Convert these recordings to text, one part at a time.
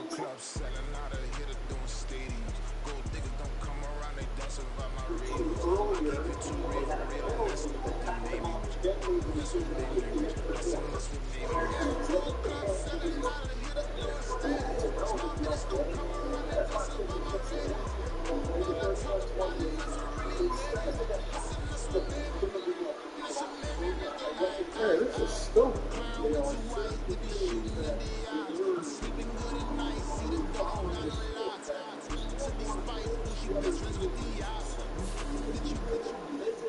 Club selling out of here to doing stadiums. Gold diggers don't come around, they don't survive my radius. I keep it too real for real, and that's what made me rich. That's what made me rich. Hustling, that's what made me rich. Gold club selling out of here to doing stadiums. Small business don't come around, they don't survive my radius. All I talk about it, that's what really made me. Hustling, that's what made me. That's what made me rich. Hey, this is stupid. Crown with two eyes, they be shooting in the eyes. I'm sleeping good at night, see the door, don't got no locks. To these spice, she best friends with the odds. Get you,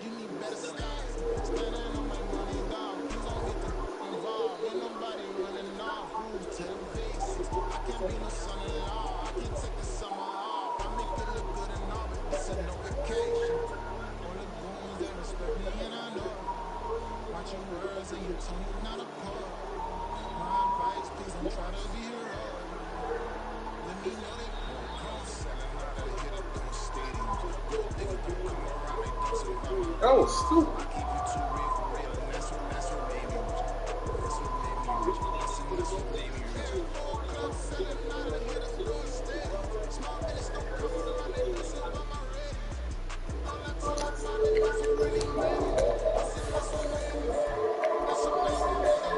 give me better styles. Standing on my money, dog. Please don't get the involved. Ain't nobody running off. Move to the basics. I can't be no son-in-law. I can't take the summer off. I make it look good and all, but this ain't no vacation. All the goons, they respect me and I know it. Watch your words and your tone, not a poet. My advice, please don't try to be heroic. Let me know they come selling out of here to doing stadiums. Gold diggers don't come around, they don't survive my That was stupid. I keep it too real for real, and that's what made me rich. That's what made me rich. That's what made me rich. Gold club selling out of here to doing stadiums. Small business don't come around, they don't survive my radius. All I talk about it, that's what really made me. That's what made me. That's what made me rich.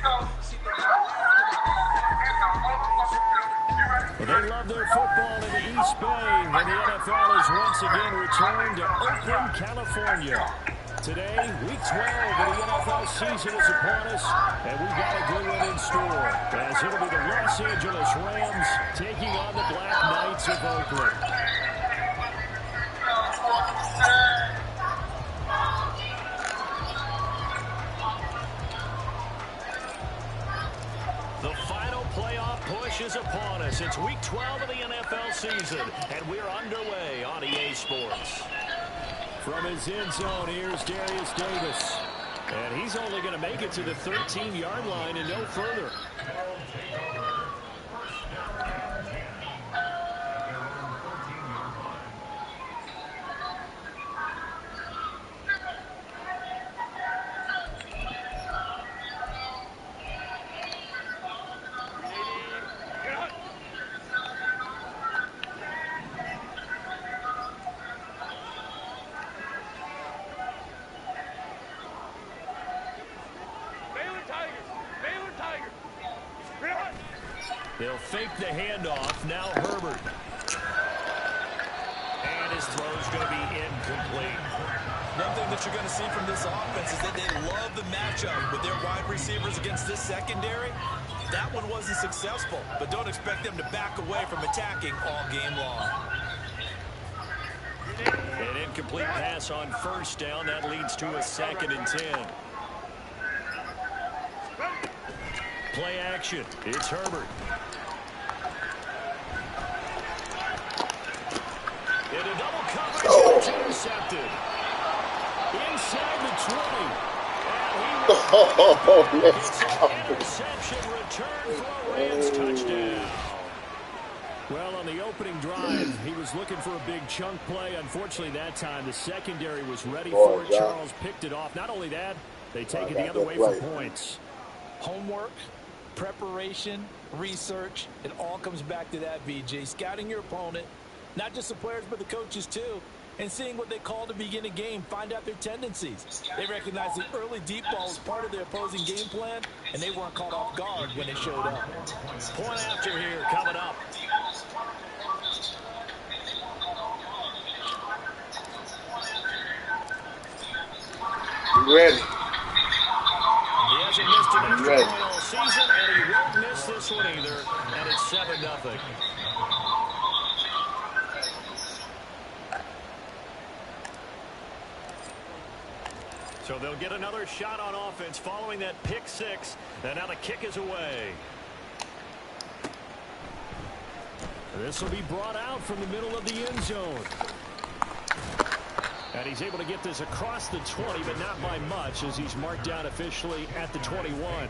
Mental. They love their football in the East Bay, and the NFL has once again returned to Oakland, California. Today, week 12 of the NFL season is upon us, and we've got a good one in store, as it'll be the Los Angeles Rams taking on the Black Knights of Oakland. The final playoff push is upon us. It's week 12 of the NFL season, and we're underway on EA Sports. From his end zone, here's Darius Davis. And he's only going to make it to the 13-yard line and no further. They'll fake the handoff. Now Herbert. And his throw's going to be incomplete. One thing that you're going to see from this offense is that they love the matchup with their wide receivers against this secondary. That one wasn't successful, but don't expect them to back away from attacking all game long. An incomplete pass on first down. That leads to a 2nd and 10. Play action. It's Herbert. In a double coverage, it's intercepted. Inside the 20. And it's an interception return for a Rams touchdown. Well, on the opening drive, he was looking for a big chunk play. Unfortunately, that time, the secondary was ready for it. Charles picked it off. Not only that, they take it the other way for points. Homework, preparation, research, it all comes back to that, VJ. Scouting your opponent, not just the players, but the coaches too, and seeing what they call to begin a game, find out their tendencies. They recognize the early deep ball was part of their opposing game plan, and they weren't caught off guard when they showed up. Point after here coming up. You ready? He hasn't missed an extra point all season, and he won't miss this one either, and it's 7-0. So they'll get another shot on offense following that pick six, and now the kick is away. This will be brought out from the middle of the end zone. And he's able to get this across the 20, but not by much, as he's marked down officially at the 21.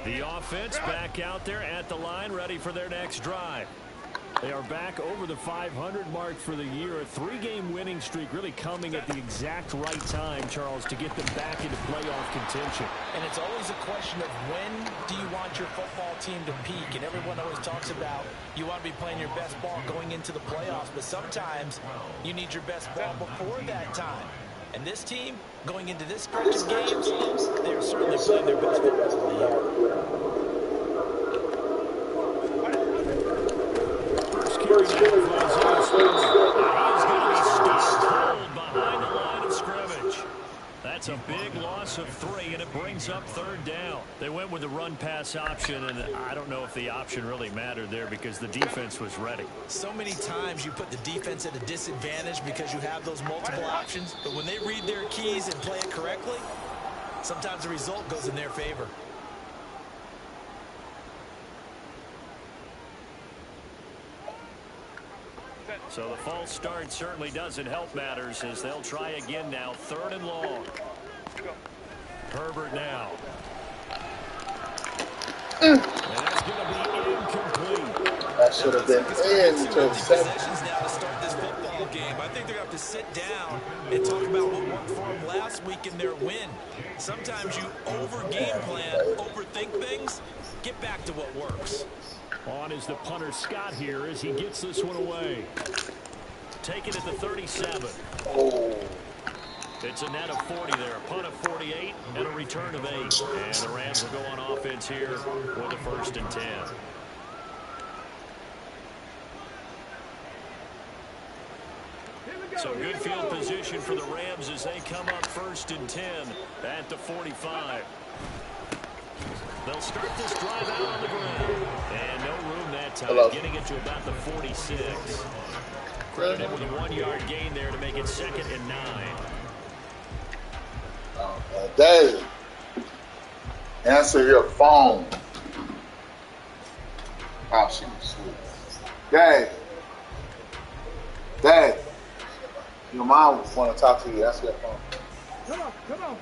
The offense back out there at the line, ready for their next drive. They are back over the 500 mark for the year. A 3-game winning streak really coming at the exact right time, Charles, to get them back into playoff contention. And it's always a question of when do you want your football team to peak? And everyone always talks about you want to be playing your best ball going into the playoffs, but sometimes you need your best ball before that time. And this team, going into this stretch of games, they're certainly playing their best football of the year. He's going to be stopped cold behind the line of scrimmage. That's a big loss of 3, and it brings up 3rd down. They went with the run-pass option, and I don't know if the option really mattered there because the defense was ready. So many times you put the defense at a disadvantage because you have those multiple options, but when they read their keys and play it correctly, sometimes the result goes in their favor. So the false start certainly doesn't help matters as they'll try again now. 3rd and long. Herbert now. And that's going to be incomplete. That should have been possessions now to start this football game. I think they're going to have to sit down and talk about what worked for them last week in their win. Sometimes you over-game plan, overthink things. Get back to what works. On is the punter Scott here as he gets this one away. Taken at the 37. It's a net of 40 there. A punt of 48 and a return of 8. And the Rams will go on offense here with a 1st and 10. So good field position for the Rams as they come up 1st and 10 at the 45. They'll start this drive out on the ground. And no room that time. Getting it to about the 46. Credited with a 1-yard gain there to make it 2nd and 9. Dave, answer your phone. Oh, she was sweet. Dave, your mom want to talk to you. Answer your phone. Come on.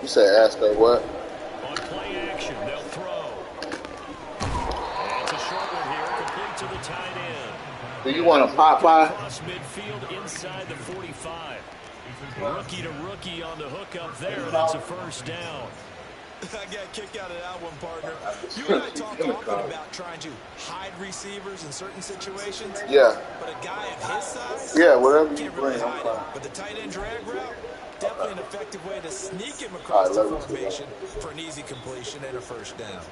You said ask her what? On play action, they'll throw. And it's a short one here, complete to the tight end. Do you want a Popeye? Across midfield inside the 45. Rookie to rookie on the hook up there. That's a 1st down. I got a kick out of that one, partner. You and I talk often about trying to hide receivers in certain situations. Yeah. But a guy of his size Yeah, whatever you can't really bring, I'm hide him. fine. But the tight end drag route, definitely an effective way to sneak him All across right, the let's go. formation for an easy completion and a first down.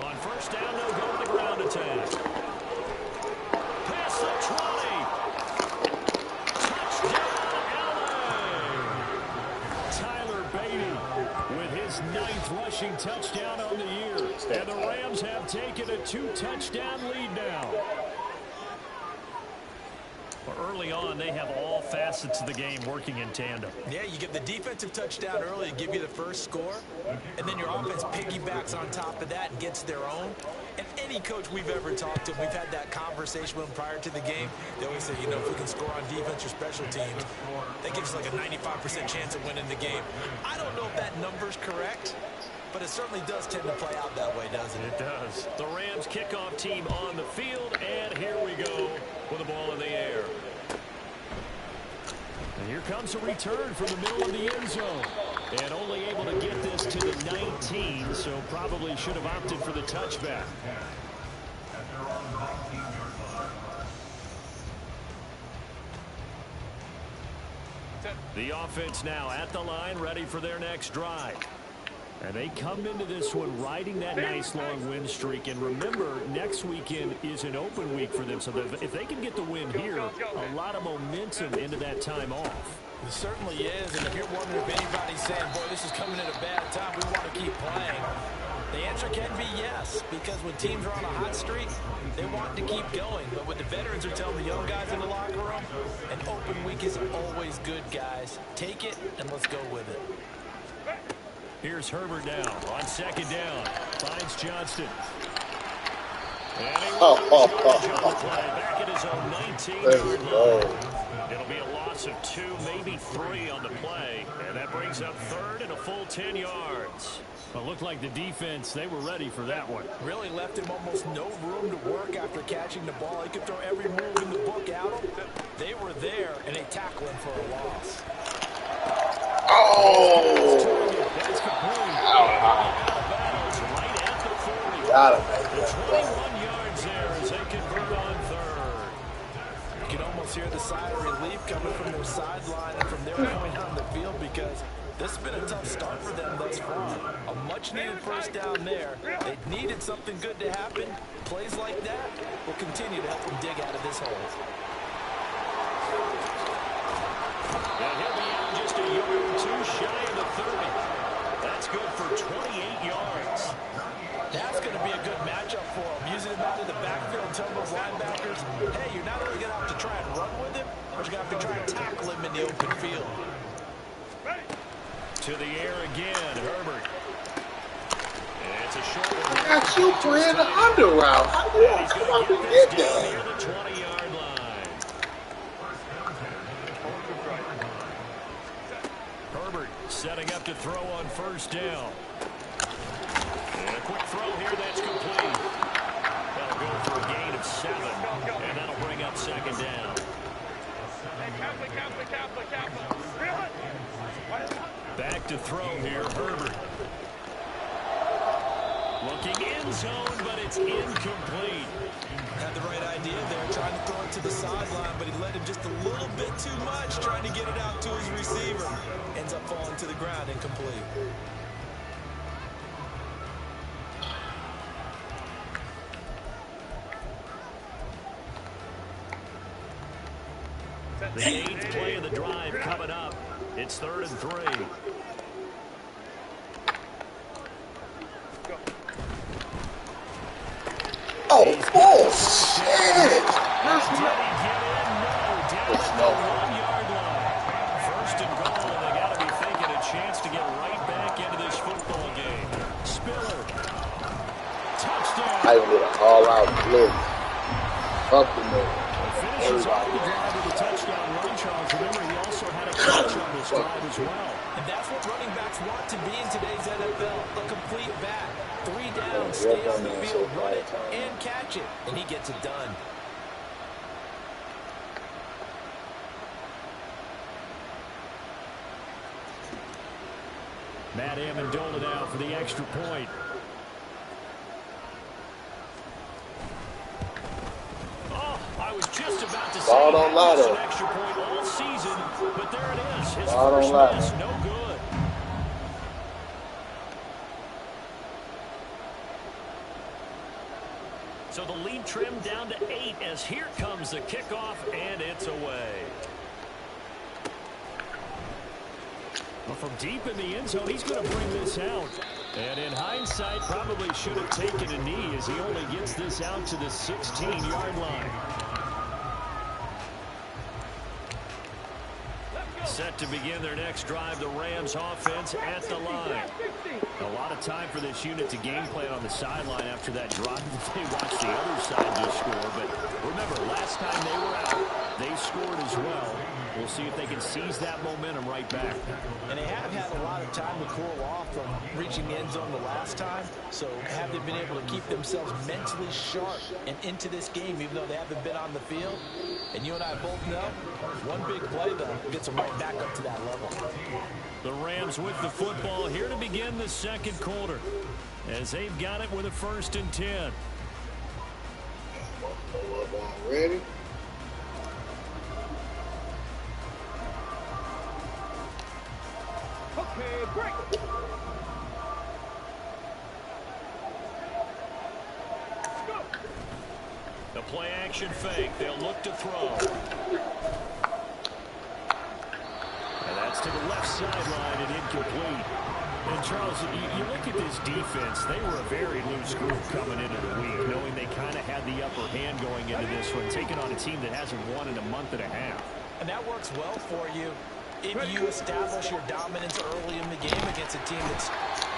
On first down, they'll go to the ground attack. Pass the 20. Touchdown, LA. Tyler Beatty with his 9th rushing touchdown on the year. And the Rams have taken a 2-touchdown lead now. Early on, they have all facets of the game working in tandem. Yeah, you get the defensive touchdown early to give you the first score, and then your offense piggybacks on top of that and gets their own. And any coach we've ever talked to, we've had that conversation with them prior to the game. They always say, you know, if we can score on defense or special teams, that gives us like a 95% chance of winning the game. I don't know if that number's correct, but it certainly does tend to play out that way, doesn't it? It does. The Rams kickoff team on the field, and here we go with the ball in the air. And here comes a return from the middle of the end zone. And only able to get this to the 19, so probably should have opted for the touchback. The offense now at the line, ready for their next drive. And they come into this one riding that nice long win streak. And remember, next weekend is an open week for them. So if they can get the win here, a lot of momentum into that time off. It certainly is. And if you're wondering if anybody's saying, boy, this is coming at a bad time, we want to keep playing, the answer can be yes. Because when teams are on a hot streak, they want to keep going. But what the veterans are telling the young guys in the locker room, an open week is always good, guys. Take it and let's go with it. Here's Herbert now on second down. Finds Johnston. And he on the play back at his own 19-yard line. It'll be a loss of 2, maybe 3 on the play. And that brings up third and a full 10 yards. Well, it looked like the defense, they were ready for that one. Really left him almost no room to work after catching the ball. He could throw every move in the book at him. They were there, and they tackled him for a loss. Oh! That's complete. Right at the 40. Got The 21 yards there as they convert on third. You can almost hear the sigh of relief coming from their sideline and from their point on the field because this has been a tough start for them thus far. A much-needed first down there. They needed something good to happen. Plays like that will continue to help them dig out of this hole. And he'll be out just a yard or 2 shy of the 30. That's good for 28 yards. That's going to be a good matchup for him. Using him out of the backfield, telling those linebackers, hey, you're not only going to have to try and run with him, but you're going to have to try and tackle him in the open field. To the air again, Herbert. And it's a short one. I got you playing the under route. How do you come up and get there? Near the 20-yard line. Herbert setting up to throw on first down. And a quick throw here, that's complete. That'll go for a gain of 7, and that'll bring up second down. Back to throw here, Herbert. Looking end zone, but it's incomplete. Had the right idea there, trying to throw it to the sideline, but he let him just a little bit too much, trying to get it out to his receiver. Ends up falling to the ground, incomplete. The 8th play of the drive coming up. It's 3rd and 3. Oh, shit! No. 1-yard line. First and goal, and they got to be thinking a chance to get right back into this football game. Spiller. Touchdown. I even did an all-out blitz. Up the middle. Finishes off the drive with a touchdown run, Charles. Remember, he also had a catch on this drive as well. And that's what running backs want to be in today's NFL, a complete back. 3 down, stay on the field, run it, and catch it. And he gets it done. Matt Amendola now for the extra point. Oh, I was just about to say that's an extra point all season, but there it is. His first miss, no good. So the lead trimmed down to 8 as here comes the kickoff, and it's away. Well, from deep in the end zone, he's going to bring this out. And in hindsight, probably should have taken a knee as he only gets this out to the 16-yard line. Set to begin their next drive, the Rams offense at the line. A lot of time for this unit to game plan on the sideline after that drive. They watched the other side just score. But remember, last time they were out, they scored as well. We'll see if they can seize that momentum right back. And they have had a lot of time to cool off from reaching the end zone the last time. So have they been able to keep themselves mentally sharp and into this game, even though they haven't been on the field? And you and I both know, one big play, though, gets them right back up to that level. The Rams with the football here to begin the second quarter, as they've got it with a 1st and 10. Ready? Okay, break. The play action fake. They'll look to throw. And that's to the left sideline and incomplete. And Charles, you look at this defense, they were a very loose group coming into the week, knowing they kind of had the upper hand going into this one, taking on a team that hasn't won in a month and a half. And that works well for you if you establish your dominance early in the game against a team that's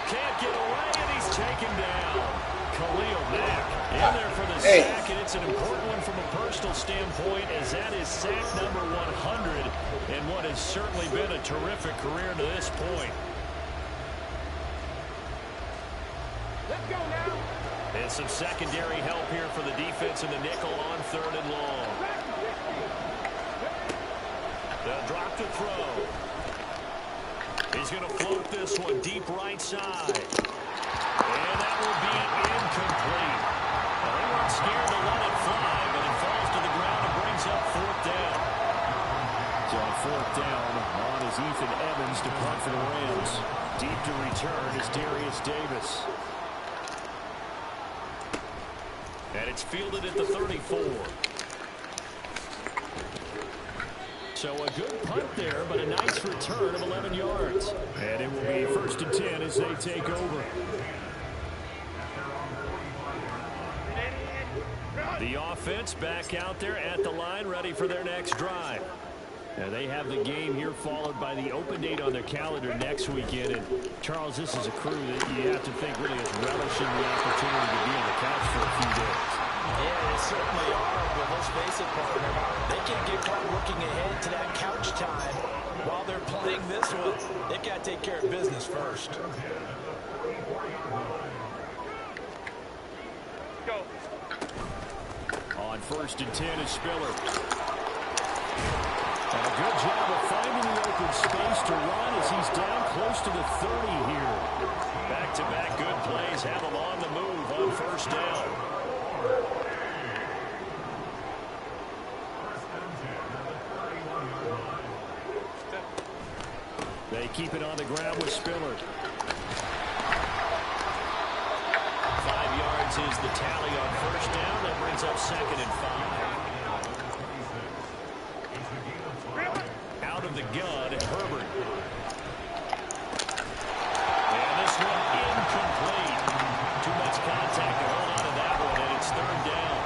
can't get away, and he's taken down. Khalil Mack in there for the sack, and it's an important one from a personal standpoint, as that is sack number 100 in what has certainly been a terrific career to this point. Let's go now. And some secondary help here for the defense in the nickel on 3rd and long. They'll drop the throw. He's going to float this one deep right side. And that will be incomplete. Well, they weren't scared to let it fly, but it falls to the ground and brings up 4th down. So on 4th down, on is Ethan Evans to punt for the Rams. Deep to return is Darius Davis. And it's fielded at the 34. So a good punt there, but a nice return of 11 yards. And it will be 1st and 10 as they take over. The offense back out there at the line, ready for their next drive. Now they have the game here followed by the open date on their calendar next weekend. And Charles, this is a crew that you have to think really is relishing the opportunity to be on the couch for a few days. Yeah, they certainly are, but let's face it, partner, they can't get caught looking ahead to that couch time while they're playing this one. They've got to take care of business first. Go. On 1st and 10 is Spiller. And a good job of finding the open space to run as he's down close to the 30 here. Back-to-back good plays have him on the move on 1st down. They keep it on the ground with Spiller. 5 yards is the tally on 1st down. That brings up 2nd and 5. Out of the gun, Herbert. And this one incomplete. Too much contact to hold on to that one, and it's 3rd down.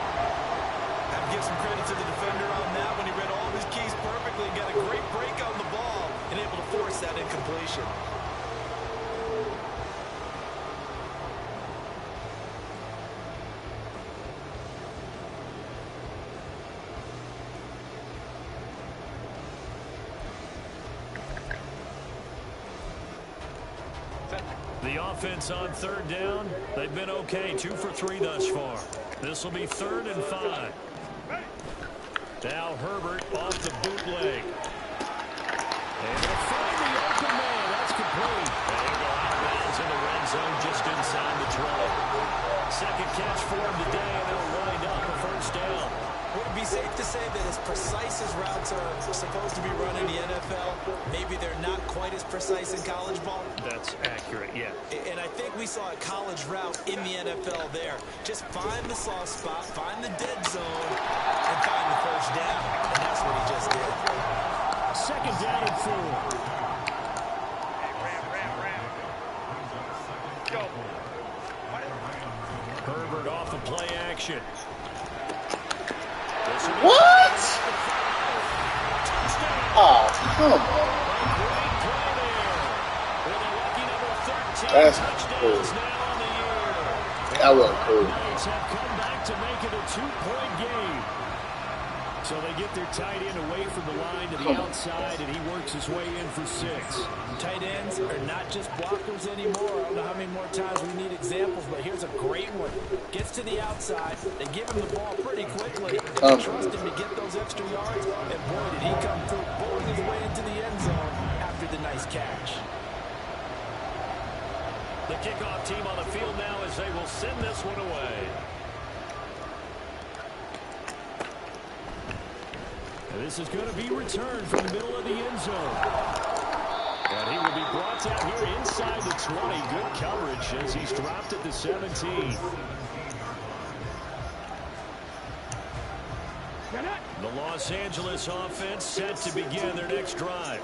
Have to give some credit to the defender on that when he read all of his keys perfectly and got a great break on the ball and able to force that incompletion. The offense on third down, they've been okay. 2 for 3 thus far. This will be 3rd and 5. Now Herbert off the bootleg. And they'll find the open man. That's complete. And he'll go out of bounds in the red zone just inside the 20. Second catch for him today, and they'll wind up a first down. Would it be safe to say that as precise as routes are supposed to be run in the NFL, maybe they're not quite as precise in college ball? That's accurate, yeah. And I think we saw a college route in the NFL there. Just find the soft spot, find the dead zone, and find the first down. And that's what he just did. Second down and 4. Herbert off the play action. What? Oh, come on. That's cool. That was cool. Have come back to make it a 2-point game. So they get their tight end away from the line to the outside, and he works his way in for 6. Tight ends are not just blockers anymore. I don't know how many more times we need examples, but here's a great one. Gets to the outside. They give him the ball pretty quickly. They trust him to get those extra yards, and boy, did he come through, pulling his way into the end zone after the nice catch. The kickoff team on the field now as they will send this one away. And this is going to be returned from the middle of the end zone. And he will be brought down here inside the 20. Good coverage as he's dropped at the 17. The Los Angeles offense set to begin their next drive.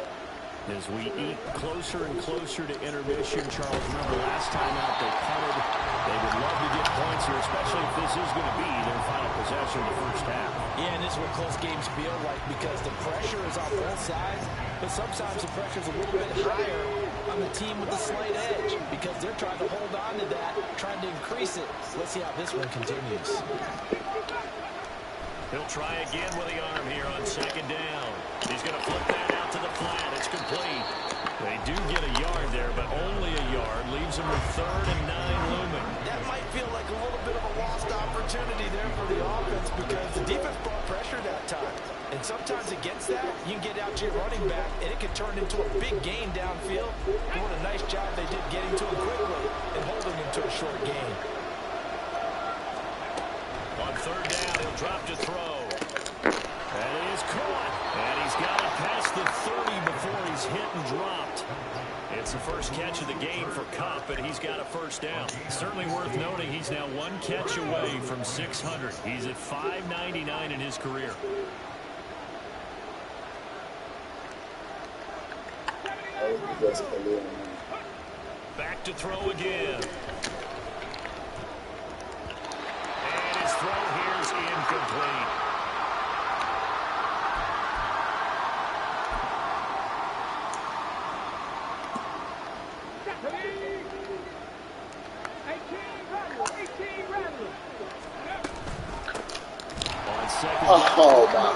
As we eat closer and closer to intermission, Charles, remember last time out they punted. They would love to get points here, especially if this is going to be their final possession of the first half. Yeah, and this is what close games feel like because the pressure is on both sides, but sometimes the pressure is a little bit higher on the team with the slight edge because they're trying to hold on to that, trying to increase it. Let's see how this one continues. He'll try again with the arm here on second down. He's going to flip that out to the flat. It's complete. They do get a yard there, but only a yard. Leaves them with 3rd and 9 looming. That might feel like a little bit of a lost opportunity there for the offense because the defense brought pressure that time. And sometimes against that, you can get out to your running back, and it can turn into a big gain downfield. And what a nice job they did getting to him quickly and holding him to a short gain. On 3rd down, he'll drop to throw. And he is caught. And he's got it past the 30 before he's hit and dropped. It's the first catch of the game for Kupp, and he's got a first down. Certainly worth noting he's now 1 catch away from 600. He's at 599 in his career. Back to throw again. And his throw here is incomplete. Oh, my God.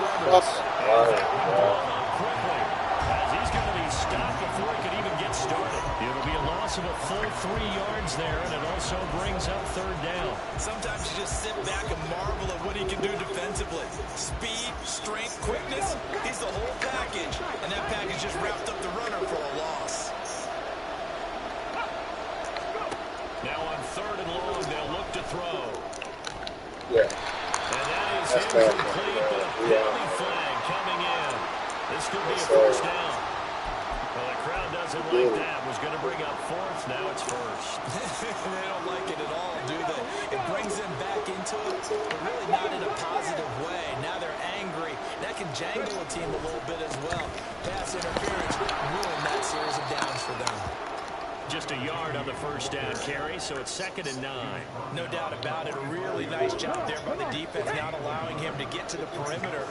As he's going to be stopped before he can even get started. It'll be a loss of a full 3 yards there, and it also brings up 3rd down. Sometimes you just sit back and marvel at what he can do defensively. Speed, strength, quickness, he's the whole package. And that package just wrapped up the runner for a loss. Now on 3rd and long, they'll look to throw. Yeah. And that is incomplete, but a penalty flag coming in. This could be a first down. Well, the crowd doesn't like that. Was going to bring up 4th. Now it's 1st. They don't like it at all, do they? It brings them back into it, but really not in a positive way. Now they're angry. That can jangle a team a little bit as well. Pass interference ruined that series of downs for them. Just a yard on the first down carry, so it's 2nd and 9. No doubt about it. A really nice job there by the defense, not allowing him to get to the perimeter.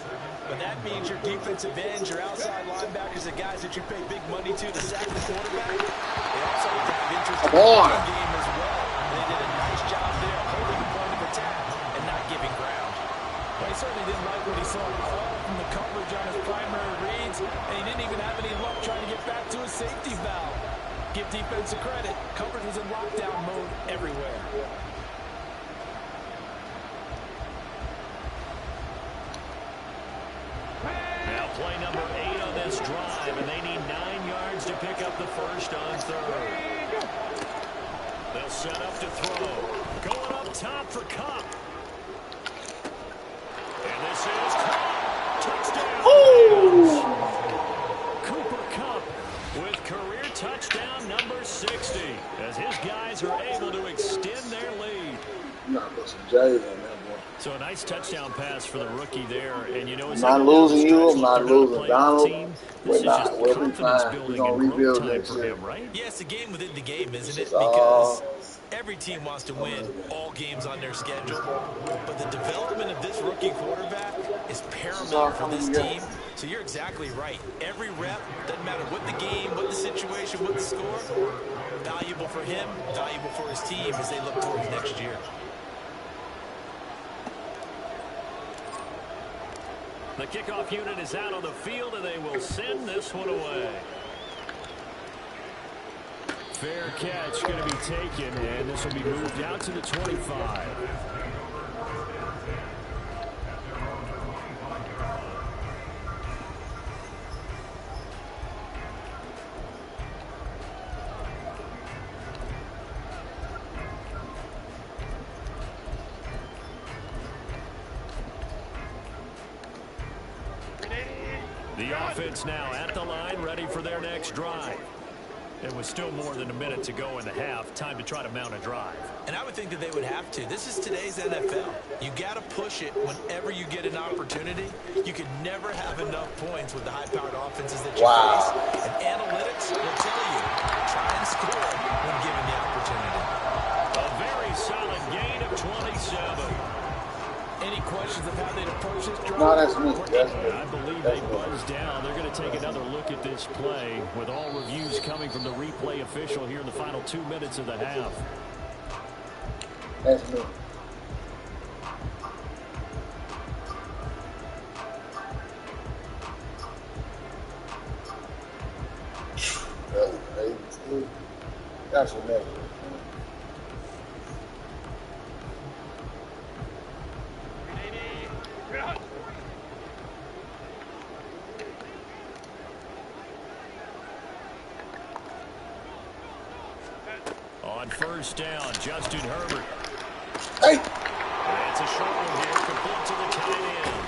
But that means your defensive ends, your outside linebackers, the guys that you pay big money to sack the quarterback, they also have to have interest in the game as well. They did a nice job there holding the point of attack and not giving ground. Well, he certainly didn't like what he saw all from the coverage on his primary reads, and he didn't even have any luck trying to get back to his safety valve. Give defense the credit. Coverage was in lockdown mode everywhere. Now play number 8 on this drive, and they need 9 yards to pick up the first on third. They'll set up to throw. Going up top for Cup. And this is Cup. Touchdown. Ooh. Cooper Cup with career touchdown number 60 as his guys are able to extend their lead. You gotta put some J's on that, boy. So a nice touchdown pass for the rookie there. And you know, I'm not losing you. I'm not losing Donald. We're not. We'll be fine. We're going to rebuild next year. Right? Yeah, it's a game within the game, isn't it? Because every team wants to win all games on their schedule. But the development of this rookie quarterback is paramount for this team. So you're exactly right. Every rep, doesn't matter what the game, what the situation, what the score, valuable for him, valuable for his team as they look towards next year. The kickoff unit is out on the field, and they will send this one away. Fair catch going to be taken, and this will be moved out to the 25. The offense now at the line, ready for their next drive. It was still more than a minute to go in the half. Time to try to mount a drive. And I would think that they would have to. This is today's NFL. You got to push it whenever you get an opportunity. You could never have enough points with the high-powered offenses that you face. And analytics will tell you, try and score when given the opportunity. A very solid gain of 27. Any questions of how they'd approach this drive? No, that's me. That's me. I believe they buzzed down. They're going to take another look at this play with all reviews coming from the replay official here in the final 2 minutes of the half. That's me. That's what that is. On first down, Justin Herbert. Hey! That's a short one here, complete to the tight end.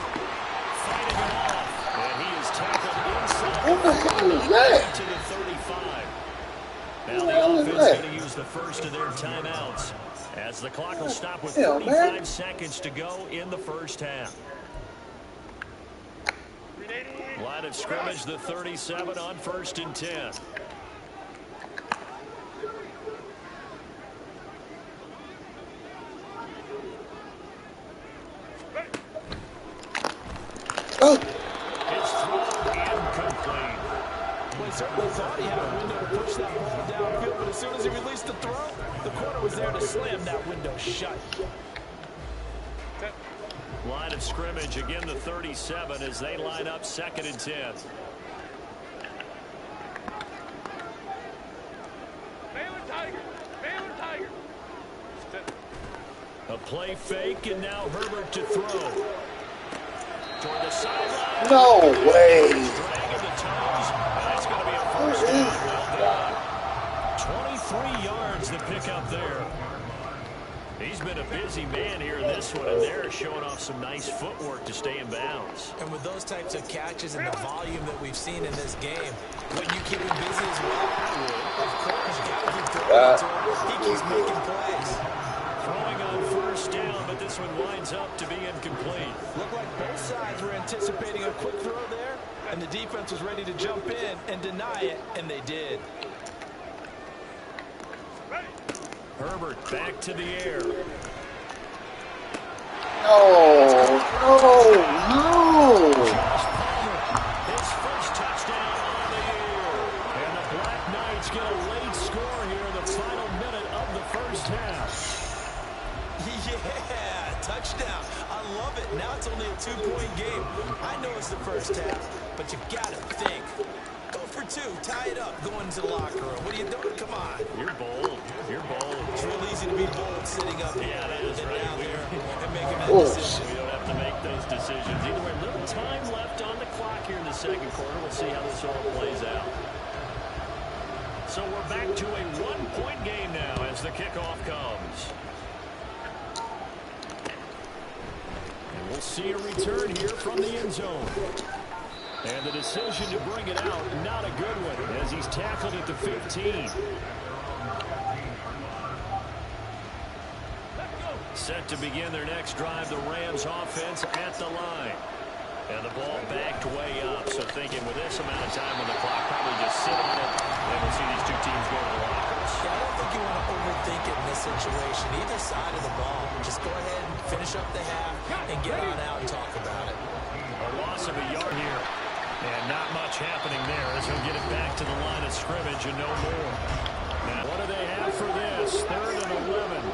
Fighting it off, and he is tackled inside. What the hell is that? To the 35. Now the offense going to use the first of their timeouts as the clock will stop with 35 seconds to go in the first half. Line of scrimmage, the 37 on 1st and 10. Oh. It's thrown incomplete. Well, he certainly thought he had a window to push that ball downfield, but as soon as he released the throw, the corner was there to slam that window shut. Line of scrimmage, again the 37 as they line up 2nd and 10. A play fake, and now Herbert to throw. Toward the sideline. No way. Dragging the toes. That's going to be a first down. 23 yards the pickup there. He's been a busy man here in this one, and they're showing off some nice footwork to stay in bounds. And with those types of catches and the volume that we've seen in this game, wouldn't you keep him busy as well? Of course, you got to keep throwing to him. He keeps making plays. Throwing on first down, but this one winds up to be incomplete. Looked like both sides were anticipating a quick throw there, and the defense was ready to jump in and deny it, and they did. Herbert back to the air. No. His first touchdown on the year. And the Black Knights get a late score here in the final minute of the first half. Yeah, touchdown. I love it. Now it's only a 2-point game. I know it's the first half, but you got to think. Go for 2. Tie it up going into the locker room. What are you doing? Come on. You're bold. You're bold. It's real easy to be bold sitting up here Yeah, it is, right? down there and making that Oh, decision. We don't have to make those decisions. Either way, little time left on the clock here in the second quarter. We'll see how this all plays out. So we're back to a one-point game now as the kickoff comes. And we'll see a return here from the end zone. And the decision to bring it out, not a good one, as he's tackled at the 15. Set to begin their next drive, the Rams offense at the line. And the ball backed way up. So thinking with this amount of time on the clock, probably just sit on it. And we'll see these two teams go to the lockers. Yeah, I don't think you want to overthink it in this situation. Either side of the ball. Just go ahead and finish up the half and get on out and talk about it. A loss of a yard here. And not much happening there as he'll get it back to the line of scrimmage and no more. Now, what do they have for this? 3rd and 11.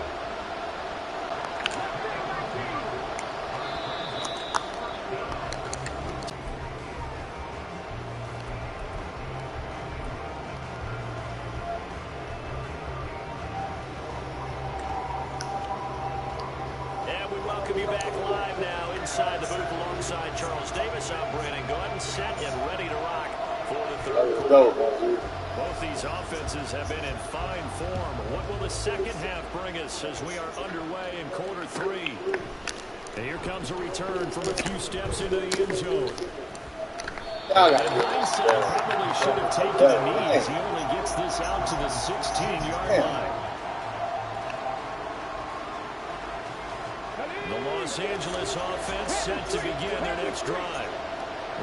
Welcome you back live now inside the booth alongside Charles Davis. I'm Brandon Gordon, set and ready to rock for the third quarter. Both these offenses have been in fine form. What will the second half bring us as we are underway in quarter 3? And here comes a return from a few steps into the end zone. And hindsight probably should have taken a knee as he only gets this out to the 16-yard line. The Los Angeles offense set to begin their next drive.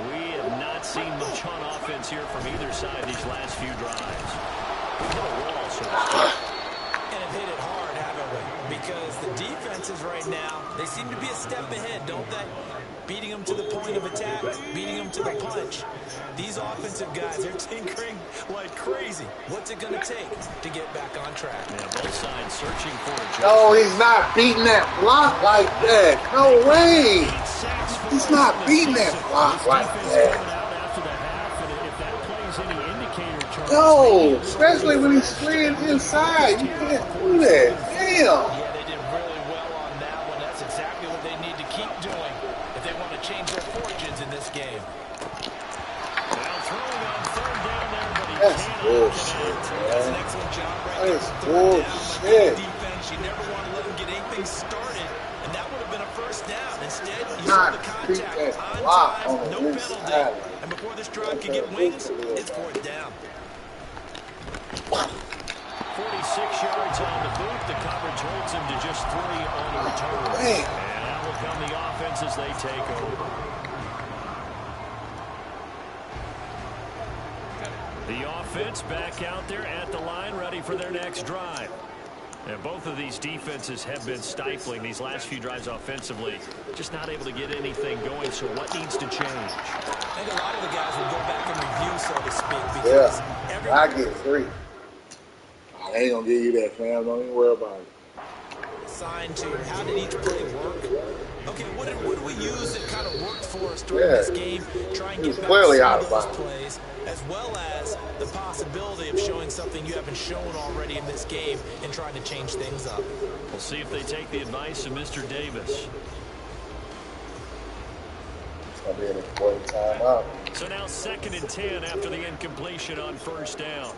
We have not seen much on offense here from either side these last few drives. We've hit a wall, so to speak. And have hit it hard, haven't we? Because the defenses right now, they seem to be a step ahead, don't they? Beating them to the point of attack, beating them to the punch. These offensive guys, they're tinkering like crazy. What's it going to take to get back on track? Yeah, both sides searching for a judgment. No, he's not beating that block like that. No way. He's not beating that block like that. No, especially when he's slid inside. You can't do that. Damn. Yeah, they did really well on that one. That's exactly what they need to keep doing if they want to change their fortunes in this game. Now throwing on 3rd down there, but he That's can't bullshit, That's an man. excellent job right That there. is 3rd down, bullshit. defense. You never want to let them get anything started, and that would have been a 1st down. Instead, you Not saw the beat contact that on block time, on no this penalty. side. And before this drive could get wings, it's 4th down. 46 yards on the boot. The coverage holds him to just 3 on the return. Man. And out will come the offense as they take over. The offense back out there at the line, ready for their next drive. And both of these defenses have been stifling these last few drives offensively. Just not able to get anything going, so what needs to change? I think a lot of the guys will go back and review, so to speak, because I get 3. I ain't gonna give you that, fam. Don't even worry about it. assigned to how did each play work. Okay, what did we use that kind of worked for us during this game? Try and get back clearly some out of of those bounds. plays, as well as the possibility of showing something you haven't shown already in this game and trying to change things up. We'll see if they take the advice of Mr. Davis. It's gonna be an important timeout. So now 2nd and 10 after the incompletion on 1st down.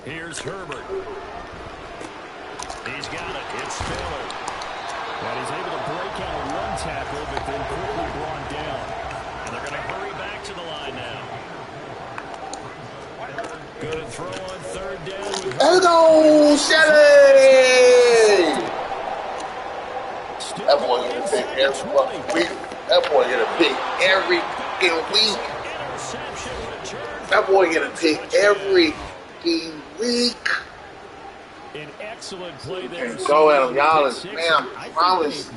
Here's Herbert. He's got it. It's Spiller. And he's able to break out a run tackle, but then quickly brought down. And they're going to hurry back to the line now. Good throw on 3rd down. Let's go, Shelly! That boy get a pick every fucking week. That boy get a pick every fucking week. That boy get a pick every week. An excellent play there. And go at him, y'all. Man, promise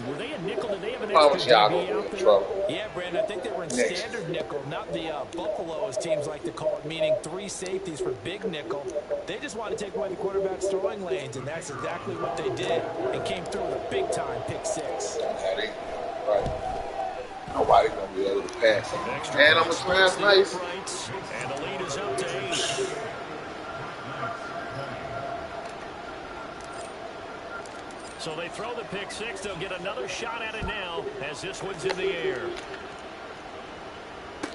y'all gonna be in trouble. Yeah, Brandon, I think they were in standard nickel, not the Buffalo, as teams like to call it, meaning 3 safeties for big nickel. They just wanted to take away the quarterback's throwing lanes, and that's exactly what they did, and came through with a big-time pick 6. Right. Nobody gonna be able to pass him. Extra And I'm point gonna splits smash the nice. uprights, and the lead is up to 8. So they throw the pick six. They'll get another shot at it now as this one's in the air.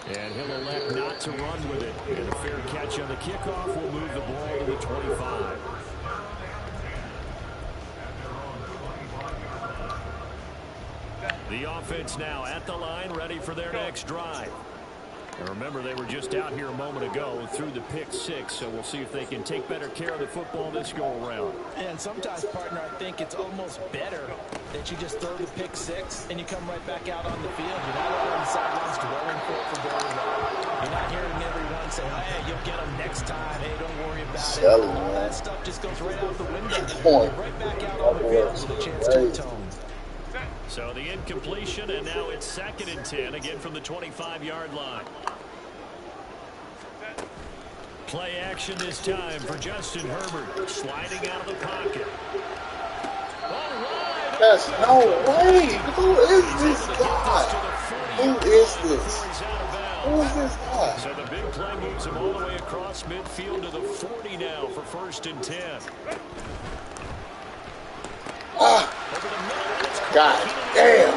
And he'll elect not to run with it. And a fair catch on the kickoff will move the ball to the 25. The offense now at the line, ready for their next drive. And remember, they were just out here a moment ago through the pick six, so we'll see if they can take better care of the football this go-around. And sometimes, partner, I think it's almost better that you just throw the pick six and you come right back out on the field. You're not over on the sidelines dwelling for very long. You're not hearing everyone say, hey, you'll get them next time. Hey, don't worry about it. All that stuff just goes right out the window. Right back out on the field with a chance to atone. So the incompletion, and now it's 2nd and 10, again from the 25-yard line. Play action this time for Justin Herbert, sliding out of the pocket. There's no way. Who is this guy? Who is this? Who is this guy? So the big play moves him all the way across midfield to the 40 now for 1st and 10. Ah. God damn.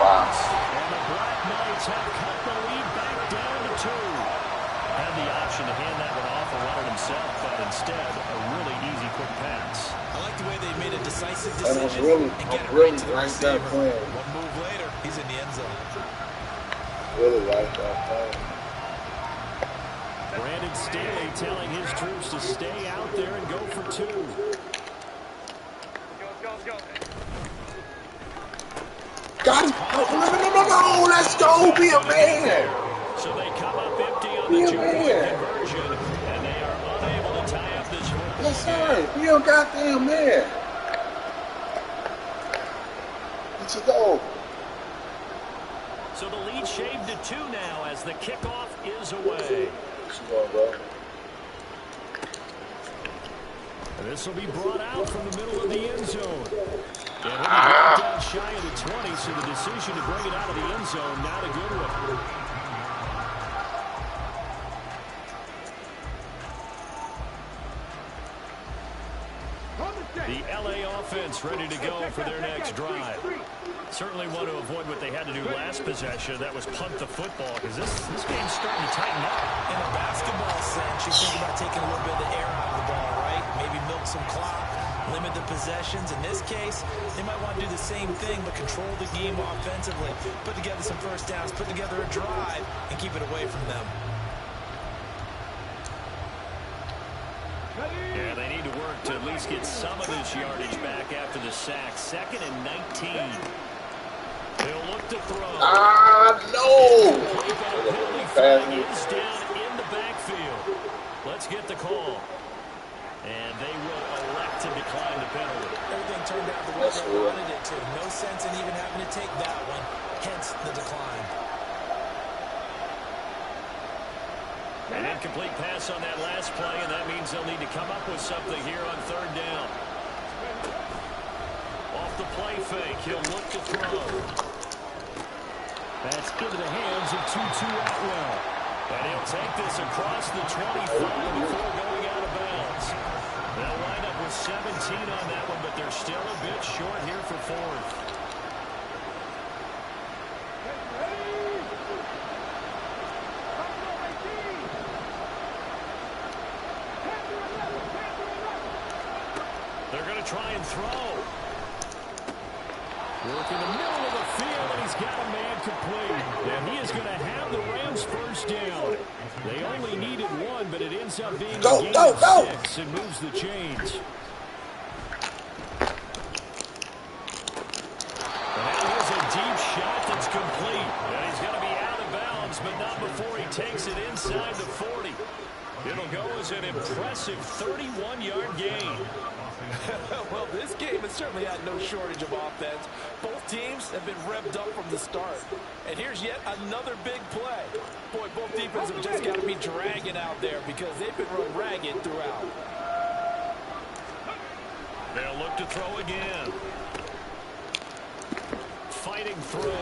Wow. And the Black Knights have cut the lead back down to 2. Had the option to hand that one off and run it himself, but instead, a really easy quick pass. I like the way they made a decisive And decision I'm really like that play. One move later, he's in the end zone. Really like that play. Brandon Staley telling his troops to stay out there and go for 2. Got him. No, let's go. Be a man. So they come up empty on the 2-point conversion, and they are unable to tie up this one. Yes, sir. Be a goddamn man. Let's go. So the lead shaved to 2 now as the kickoff is away. And this will be brought out from the middle of the end zone. And he'll be brought down shy of the 20, so the decision to bring it out of the end zone, not a good one. The LA offense ready to go for their next drive. Certainly want to avoid what they had to do last possession. That was punt the football, because this game's starting to tighten up. In a basketball sense, you think about taking a little bit of the air out of the ball, right? Maybe milk some clock, limit the possessions. In this case, they might want to do the same thing, but control the game offensively. Put together some first downs, put together a drive, and keep it away from them. Yeah, they need to work to at least get some of this yardage back after the sack. 2nd and 19. They'll look to throw. No. Penalty flag is down in the backfield. Let's get the call. And they will elect to decline the penalty. Everything turned out the way they wanted it to. No sense in even having to take that one. Hence the decline. An incomplete pass on that last play, and that means they'll need to come up with something here on 3rd down. Off the play fake, he'll look to throw. That's into the hands of Tutu Atwell. And he'll take this across the 25 before going out of bounds. They'll wind up with 17 on that one, but they're still a bit short here for 4th. They're going to try and throw. Work in the middle of the field, and he's got a man complete. And he is going to have the Rams first down. They only needed 1, but it ends up being a gain of 6 and moves the chains. And now here's a deep shot that's complete. And he's going to be out of bounds, but not before he takes it inside the 40. It'll go as an impressive 31-yard gain. Well, this game has certainly had no shortage of offense. Both teams have been revved up from the start. And here's yet another big play. Boy, both defenses have just got to be dragging out there because they've been run ragged throughout. They'll look to throw again. Fighting through.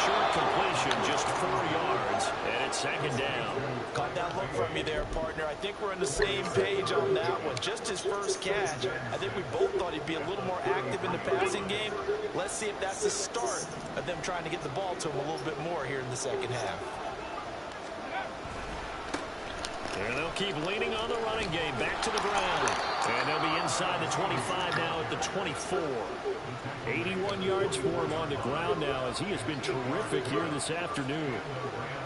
Short completion, just 4 yards, and it's second down. Caught that look from you there, partner. I think we're on the same page on that one. Just his first catch. I think we both thought he'd be a little more active in the passing game. Let's see if that's the start of them trying to get the ball to him a little bit more here in the second half. And they'll keep leaning on the running game. Back to the ground. And they'll be inside the 25 now at the 24. 81 yards for him on the ground now as he has been terrific here this afternoon.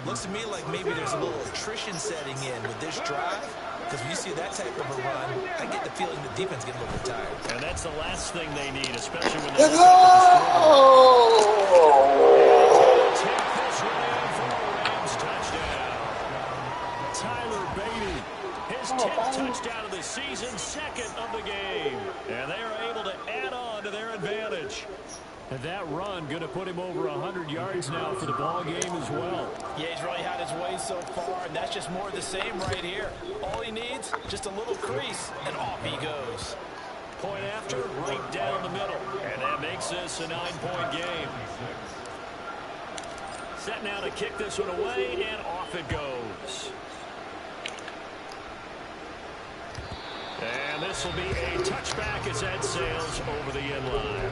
Looks to me like maybe there's a little attrition setting in with this drive. Because when you see that type of a run, I get the feeling the defense getting a little bit tired. And that's the last thing they need, especially when they look up at the scoreboard. Take this one in for a Rams touchdown. Tyler Beatty, his 10th touchdown of the season, second of the game. And they are able to add on to their advantage. And that run going to put him over 100 yards now for the ball game as well. Yeah, he's really had his way so far, and that's just more of the same right here. All he needs, just a little crease, and off he goes. Point after, right down the middle. And that makes this a 9-point game. Set now to kick this one away, and off it goes. And this will be a touchback as that sails over the end line.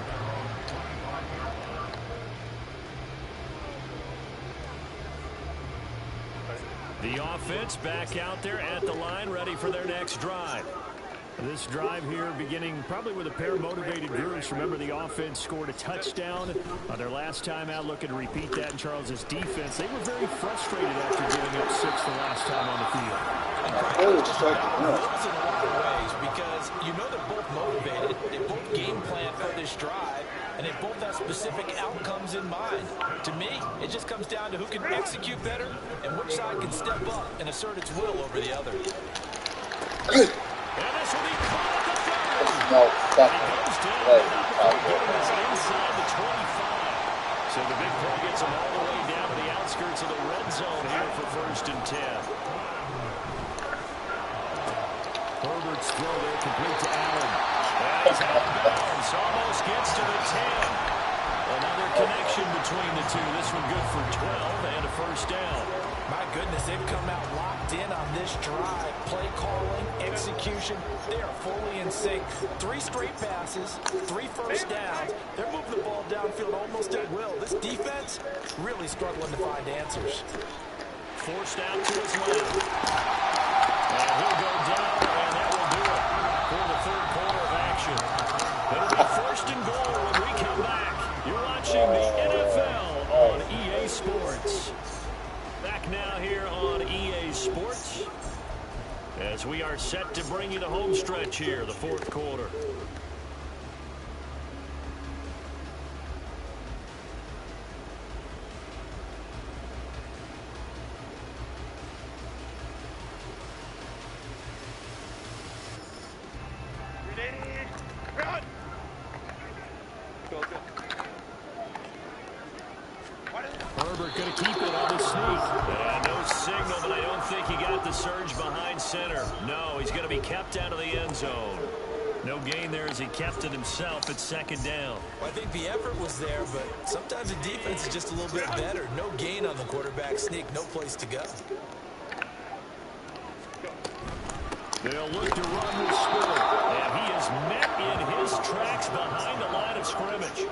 The offense back out there at the line, ready for their next drive. This drive here beginning probably with a pair of motivated groups. Remember, the offense scored a touchdown on their last time out. Looking to repeat that in Charles's defense. They were very frustrated after giving up 6 the last time on the field. It's in a lot of ways because you know they're both motivated. They both game plan for this drive, and they both have specific outcomes in mind. To me, it just comes down to who can execute better and which side can step up and assert its will over the other. And this will be caught at the 30. No, He goes down getting us inside the 25. So the big play gets him all the way down to the outskirts of the red zone here for 1st and 10. Herbert's throw there complete to Allen. That's out of bounds. Almost gets to the 10. Another connection between the two. This one good for 12 and a 1st down. My goodness, they've come out locked in on this drive. Play calling, execution, they are fully in sync. 3 straight passes, 3 first downs. They're moving the ball downfield almost at will. This defense really struggling to find answers. Forced out to his left. And he'll go down, and that will do it for the 3rd quarter of action. It'll be 1st and goal when we come back. You're watching the NFL on EA Sports. Back now here on EA Sports as we are set to bring you the home stretch here, the 4th quarter. Run! Go. Herbert going to keep it on the sneak. No signal, but I don't think he got the surge behind center. No, he's going to be kept out of the end zone. No gain there as he kept it himself at 2nd down. Well, I think the effort was there, but sometimes the defense is just a little bit better. No gain on the quarterback sneak, no place to go. They'll look to run with Sport. And he is met in his tracks behind the line of scrimmage.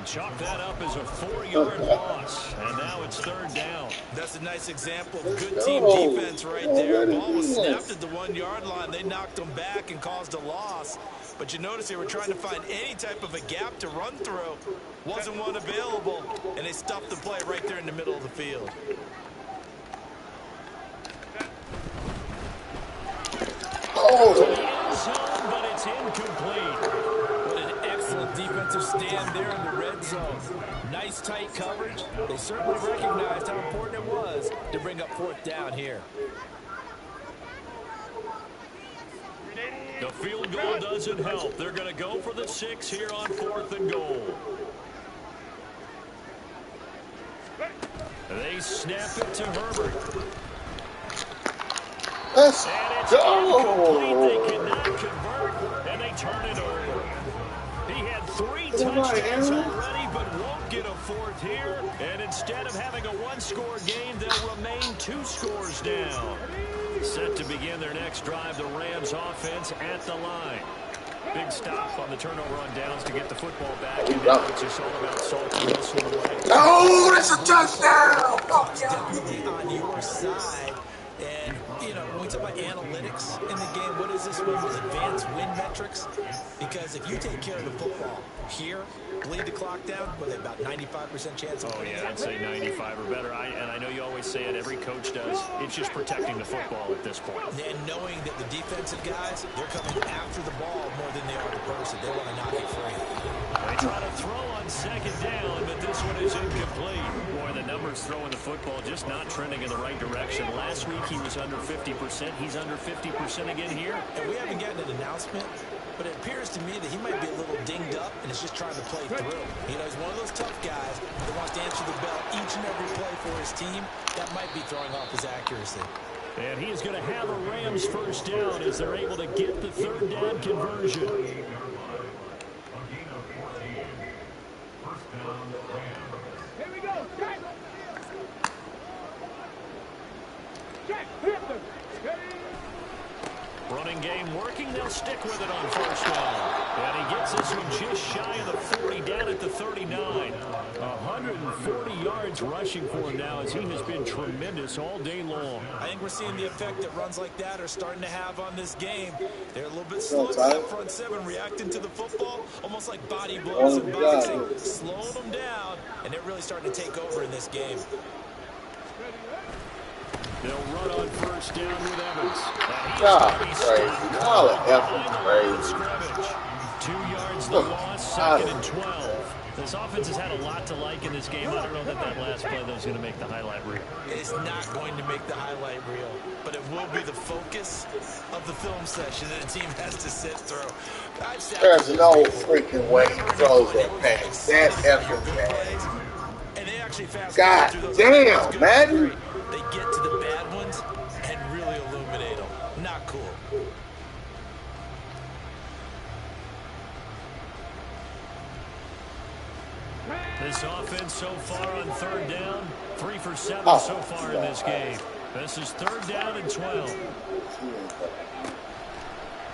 Chalk that up as a 4-yard loss. And now it's 3rd down. That's a nice example of good team defense right there. The ball was snapped at the 1-yard line. They knocked them back and caused a loss. But you notice they were trying to find any type of a gap to run through. Wasn't one available, and they stuffed the play right there in the middle of the field. To the end zone, but it's incomplete. What an excellent defensive stand there in the red zone. Nice tight coverage. They certainly recognized how important it was to bring up 4th down here. The field goal doesn't help. They're going to go for the 6 here on 4th and goal. They snap it to Herbert. Let's And it's incomplete. They go. cannot convert, and they turn it over. He had 3 Come on, touchdowns Aaron. already, but won't get a 4th here. And instead of having a 1-score game, they'll remain 2 scores down. Set to begin their next drive, the Rams offense at the line. Big stop on the turnover on downs to get the football back. And now it's just all about salting this one away. Oh, that's a touchdown. It's definitely on your side. And, you know, when we talk about analytics in the game, what is this one with advanced win metrics? Because if you take care of the football here, bleed the clock down, with about 95% chance of winning. Yeah, I'd say 95 or better. And I know you always say it, every coach does. It's just protecting the football at this point. And knowing that the defensive guys, they're coming after the ball more than they are the person. They want to knock it free. They try to throw on 2nd down, but this one is incomplete. Boy, the numbers throwing the football just not trending in the right direction. Last week he was under 50%. He's under 50% again here. And we haven't gotten an announcement, but it appears to me that he might be a little dinged up and is just trying to play through. You know, he's one of those tough guys that wants to answer the bell each and every play for his team. That might be throwing off his accuracy. And he is going to have a Rams 1st down as they're able to get the 3rd down conversion. Running game working. They'll stick with it on 1st down. And he gets this one just shy of the 40, down at the 39. 140 yards rushing for him now as he has been tremendous all day long. I think we're seeing the effect that runs like that are starting to have on this game. They're a little bit slow to that front 7, reacting to the football, almost like body blows in boxing, slowing them down, and they're really starting to take over in this game. They'll run on 1st down with Evans. Crazy. All the effort crazy. 2 yards the loss, 2nd and 12. This offense has had a lot to like in this game. I don't know that last play that was going to make the highlight reel. It's not going to make the highlight reel, but it will be the focus of the film session that the team has to sit through. There's no freaking way he throws that pass. That effing pass. And they actually fast God damn, man. They get to the bad ones and really illuminate them. Not cool. This offense so far on 3rd down, 3 for 7 so far in this game. This is 3rd down and 12.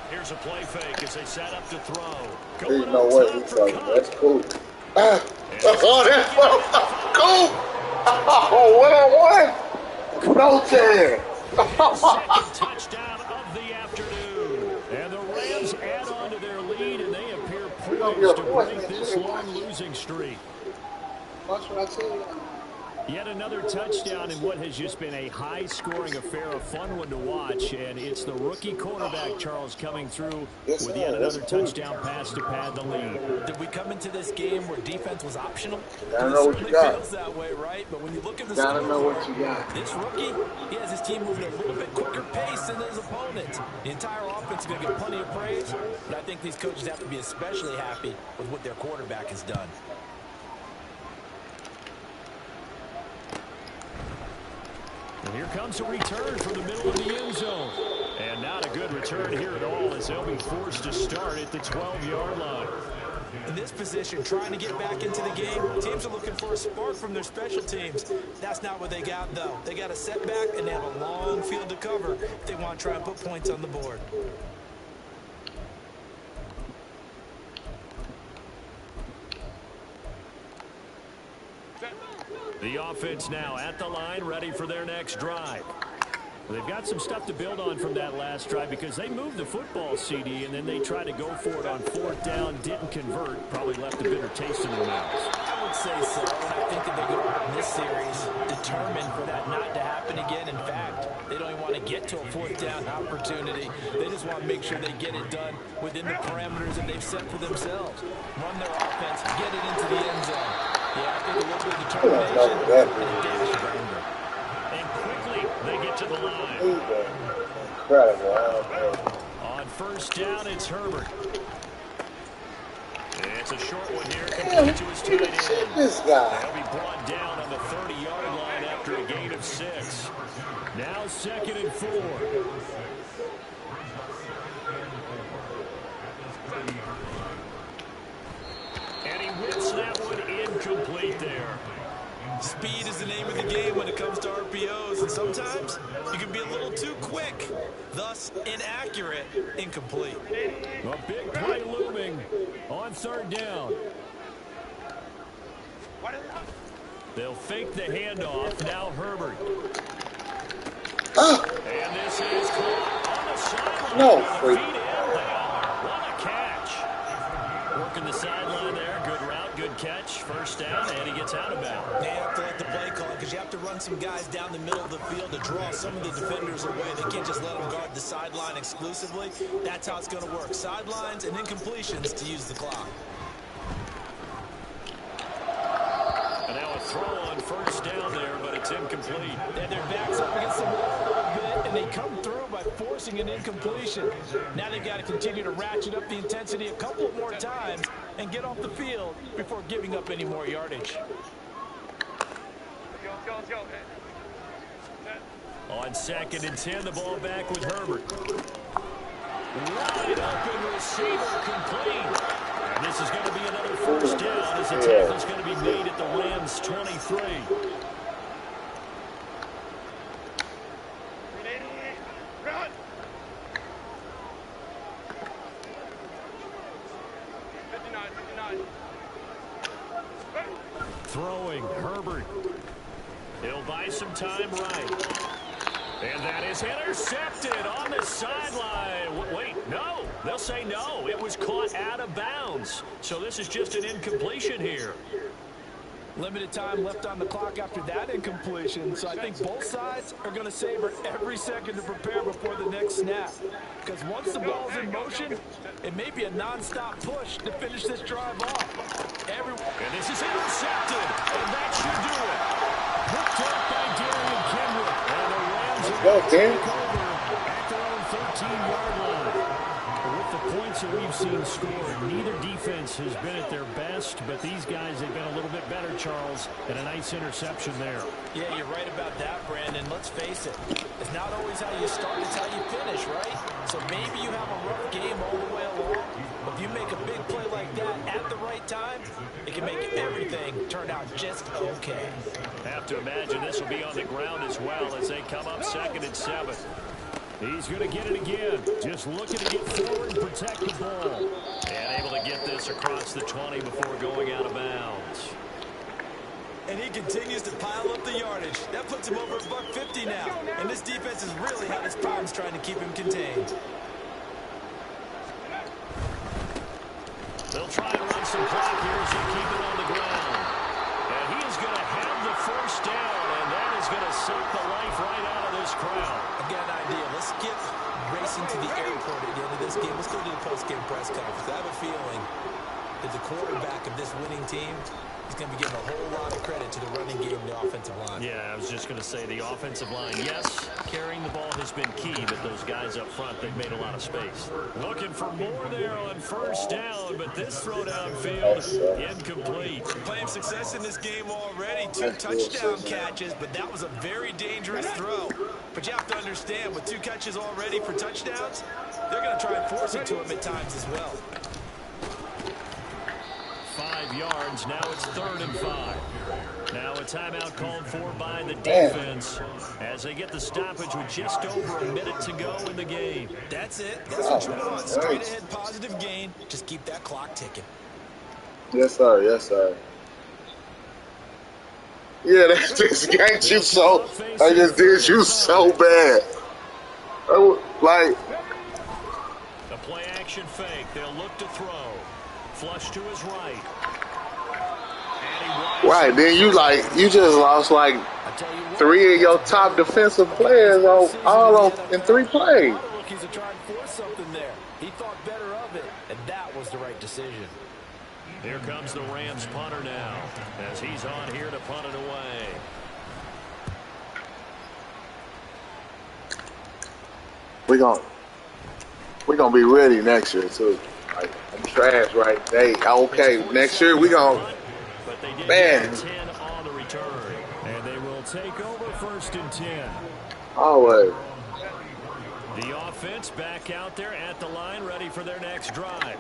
Here's a play fake as they set up to throw. There's no way he's throwing. That's cool. Oh, that's cool. Oh, 1-on-1. No chance. Second touchdown of the afternoon. And the Rams add on to their lead, and they appear poised to break this long losing streak. Watch what I tell you. Yet another touchdown in what has just been a high-scoring affair, a fun one to watch. And it's the rookie quarterback, Charles, coming through with yet another touchdown pass to pad the lead. Did we come into this game where defense was optional? Gotta know what you got. Feels that way, right? But when you look at the Gotta score, know what you got. this rookie, he has his team moving at a little bit quicker pace than his opponents. The entire offense is going to get plenty of praise, but I think these coaches have to be especially happy with what their quarterback has done. And here comes a return from the middle of the end zone. And not a good return here at all as they'll be forced to start at the 12-yard line. In this position, trying to get back into the game, teams are looking for a spark from their special teams. That's not what they got, though. They got a setback, and they have a long field to cover if they want to try and put points on the board. The offense now at the line, ready for their next drive. They've got some stuff to build on from that last drive because they moved the football, CD, and then they tried to go for it on 4th down, didn't convert, probably left a bitter taste in their mouths. I would say so, and I think that they go out in this series determined for that not to happen again. In fact, they don't even want to get to a 4th down opportunity. They just want to make sure they get it done within the parameters that they've set for themselves. Run their offense, get it into the end zone. Yeah, I think a little bit of determination and a dash of anger. And quickly, they get to the line. Incredible. On 1st down, it's Herbert. It's a short one here, Damn, complete to his tight end. this guy. He'll be brought down on the 30-yard line after a gain of 6. Now 2nd and 4. And he whips that one incomplete there. Speed is the name of the game when it comes to RPOs, and sometimes you can be a little too quick, thus inaccurate, incomplete. A big play looming on 3rd down. They'll fake the handoff. Now Herbert. And this is caught on the sideline. No, Feet in. They are. What a catch. Working the sideline there. Good route, good catch. 1st down, and he gets out of bounds. They have to let the play call because you have to run some guys down the middle of the field to draw some of the defenders away. They can't just let them guard the sideline exclusively. That's how it's going to work. Sidelines and incompletions to use the clock. And now a throw on 1st down there, but it's incomplete. And their backs up against the wall a little bit, and they come through by forcing an incompletion. Now they've got to continue to ratchet up the intensity a couple more times and get off the field before giving up any more yardage. Let's go. On 2nd and 10, the ball back with Herbert. Wide open receiver complete. And this is going to be another 1st down as the tackle's going to be made at the Rams' 23. Run. 59. Throwing, Herbert. He'll buy some time right. And that is intercepted on the sideline. Wait, no. They'll say no. It was caught out of bounds. So this is just an incompletion here. Limited time left on the clock after that incompletion, so I think both sides are going to savor every second to prepare before the next snap. Because once the ball's in motion, it may be a non-stop push to finish this drive off. And this is intercepted, and that should do it. Hooked up by Darian Kendrick. And the Rams take over at their own 13-yard line. With the points that we've seen scored, neither defense has been at their best, but these guys have been a little bit better, Charles, and a nice interception there. Yeah, you're right about that, Brandon. Let's face it. It's not always how you start, it's how you finish, right? So maybe you have a rough game all the way along, but if you make a big play like that at the right time, it can make everything turn out just okay. Have to imagine this will be on the ground as well as they come up 2nd and 7. He's going to get it again. Just looking to get forward and protect the ball. And able to get this across the 20 before going out of bounds. And he continues to pile up the yardage. That puts him over $150 now. And this defense has really had its problems trying to keep him contained. They'll try to run some clock here as they keep it on the ground. And he is going to have the 1st down, and that is going to suck the life right out of this crowd. I've got an idea. Let's skip racing to the airport at the end of this game. Let's go to the post-game press conference. I have a feeling that the quarterback of this winning team is going to be giving a whole lot of credit to the running game and the offensive line. Yeah, I was just going to say the offensive line, yes, carrying the ball has been key, but those guys up front, they've made a lot of space. Looking for more there on 1st down, but this throw downfield, incomplete. Playing success in this game already. 2 touchdown catches, but that was a very dangerous throw. But you have to understand, with 2 catches already for touchdowns, they're going to try and force it to him at times as well. 5 yards. Now it's 3rd and 5. Now a timeout called for by the defense as they get the stoppage with just over a minute to go in the game. That's it. That's what you want. Straight ahead positive gain. Just keep that clock ticking. Yes, sir. Yes, sir. Yeah, that just ganked you so. I just did you so bad. Like. The play action fake. They'll look to throw. Flush to his right. Right, then you just lost like 3 of your top defensive players in 3 plays. Rookies are trying to force something there. He thought better of it, and that was the right decision. Here comes the Rams punter now as he's on here to punt it away. We're gonna be ready next year too. Like, I'm trash right now. Okay, next year we gonna. But they did Man. 10 on the return. And they will take over 1st and 10. Always. The offense back out there at the line, ready for their next drive.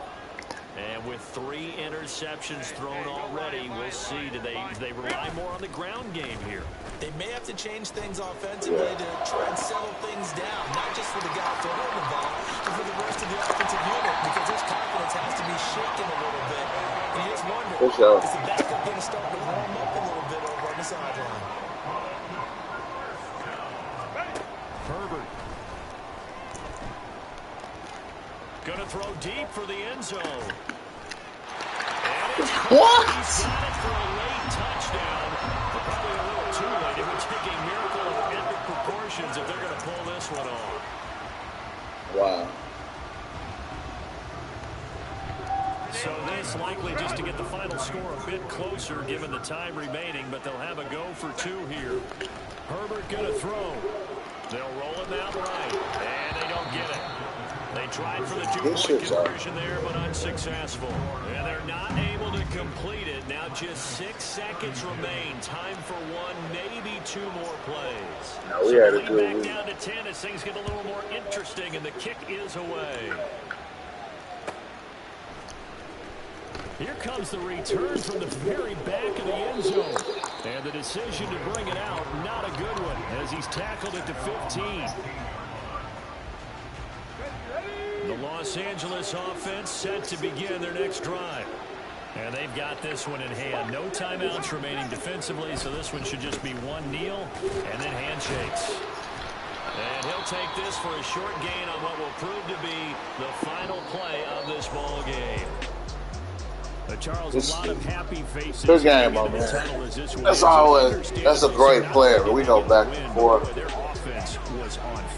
And with 3 interceptions thrown already, we'll see. Do they rely more on the ground game here? They may have to change things offensively to try and settle things down, not just for the guy throwing the ball, but for the rest of the offensive unit, because his confidence has to be shaken a little bit. And you just wonder, is the backup going to start to warm up a little bit over on the sideline? Herbert. Going to throw deep for the end zone. What? He's got it for a late touchdown. But probably a little too late. It would take a miracle of epic proportions if they're going to pull this one off. Wow. So this likely just to get the final score a bit closer given the time remaining, but they'll have a go for 2 here. Herbert going to throw. They'll roll him out right, and they don't get it. They tried for the 2-point conversion there, but unsuccessful. And they're not able to complete it. Now just 6 seconds remain. Time for 1, maybe 2 more plays. No, we had a good back week. down to 10 as things get a little more interesting, and the kick is away. Here comes the return from the very back of the end zone. And the decision to bring it out, not a good one, as he's tackled it to 15. The Los Angeles offense set to begin their next drive. And they've got this one in hand. No timeouts remaining defensively, so this one should just be 1 kneel and then handshakes. And he'll take this for a short gain on what will prove to be the final play of this ball game. Charles, a lot of happy faces. Good game, my man. That's a great player, but we know back and forth.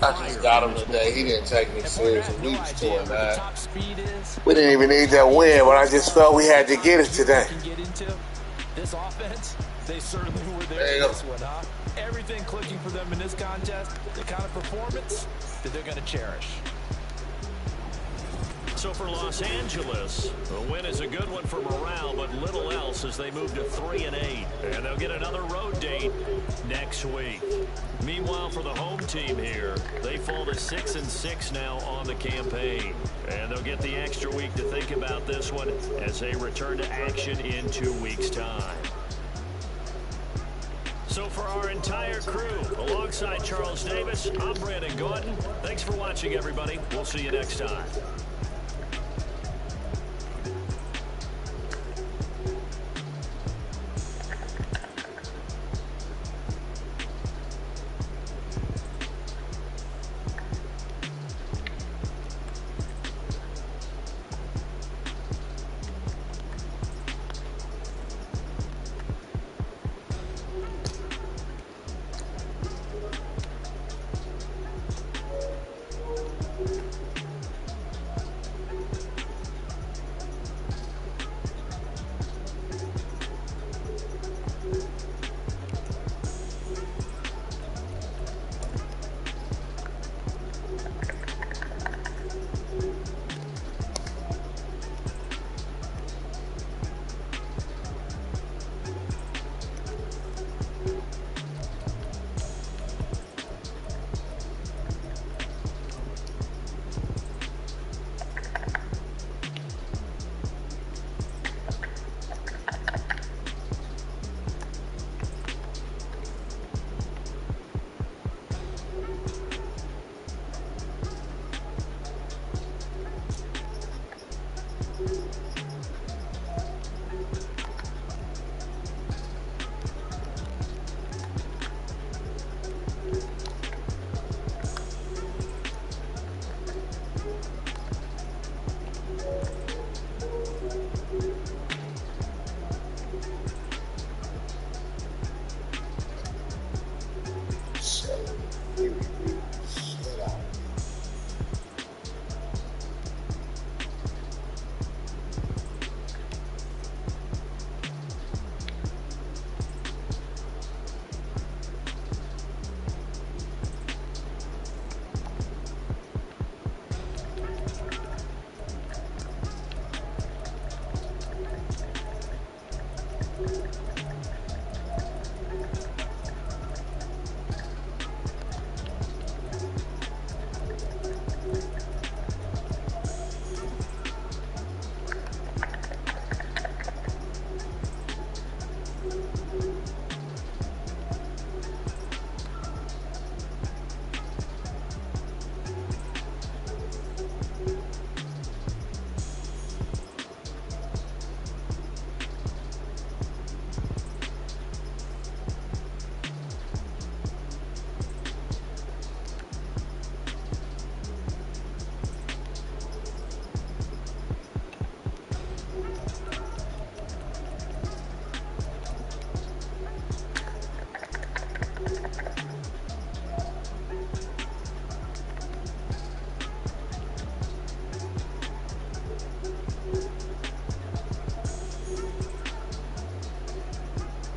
I just got him today. He didn't take me seriously. We was doing that. We didn't even need that win, but I just felt we had to get it today. This offense, they certainly were there in this one, huh? Everything clicking for them in this contest, the kind of performance that they're going to cherish. So for Los Angeles, the win is a good one for morale, but little else as they move to 3-8. And they'll get another road date next week. Meanwhile, for the home team here, they fall to 6-6 now on the campaign. And they'll get the extra week to think about this one as they return to action in 2 weeks' time. So for our entire crew, alongside Charles Davis, I'm Brandon Gordon. Thanks for watching, everybody. We'll see you next time.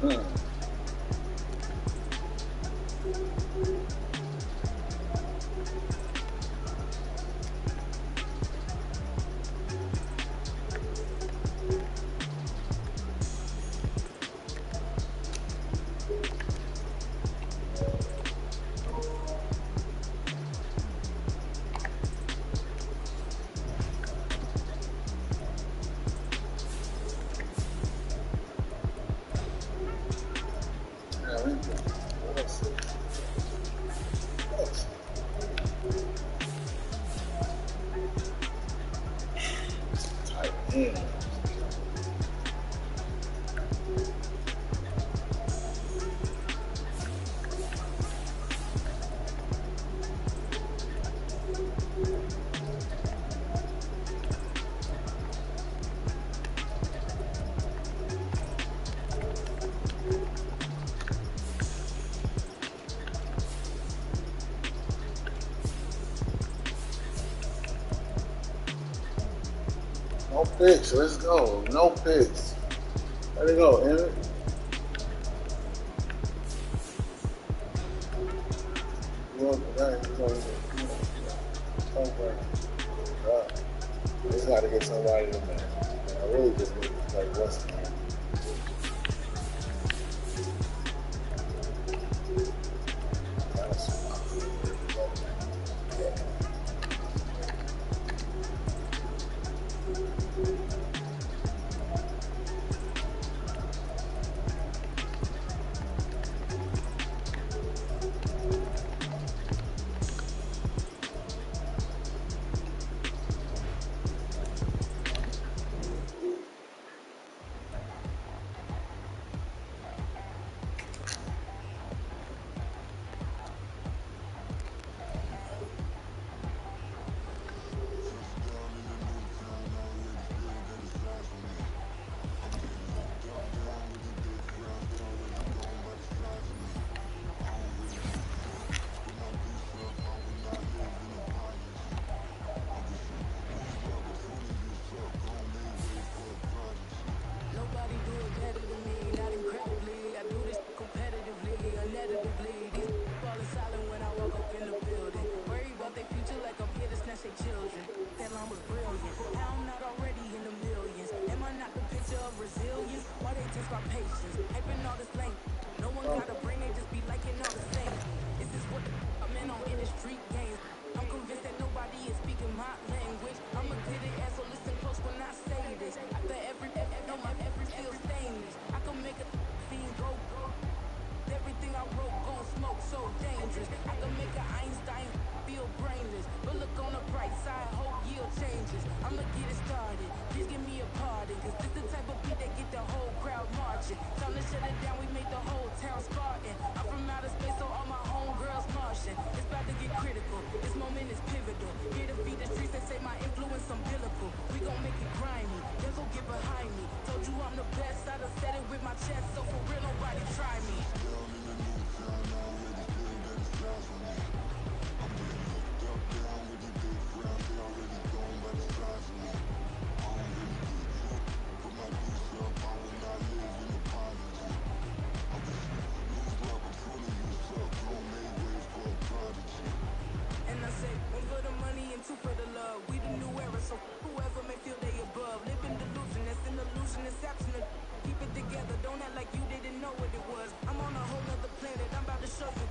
Hmm. No picks. Let's go. No picks. Let it go, Emmett. I just got to get somebody to match. I really just need to play West Ham. Nobody do it better than me, not incredibly. I do this competitively, uneditably. These falling silent when I walk up in the building. Worry about their future like I'm here to snatch their children. That line was brilliant. How I'm not already in the millions. Am I not the picture of resilience? Why they test my patience? Hyping all this lane. No one got a brain, they just be liking all the same. This is what the I'm in on in the street games. I'm convinced that nobody is speaking my language. I'ma get it, ass, so listen close when I say this. After every no, my every feel stainless. I can make a fiend go. Everything I wrote gon' smoke, so dangerous. I can make an Einstein feel brainless. But look on the bright side, hope yield changes. I'ma get it started, please give me a pardon. Cause this the type of beat that get the whole crowd marching. Time to shut it down, we made the whole town Spartan. I'm from outer space, so all my homegirls Martian. It's about to get critical, this moment is pivotal. Here to feed the streets, they say my influence umbilical. We gon' make it grimy, then go get behind me. Told you I'm the best, I done said it with my chest. So for real, nobody try me. And I say, one for the money and two for the love. We the new era, so whoever may feel they above. Live in delusion, that's an illusion, it's absent. Keep it together, don't act like you didn't know what it was. I'm on a whole nother planet, I'm about to show you.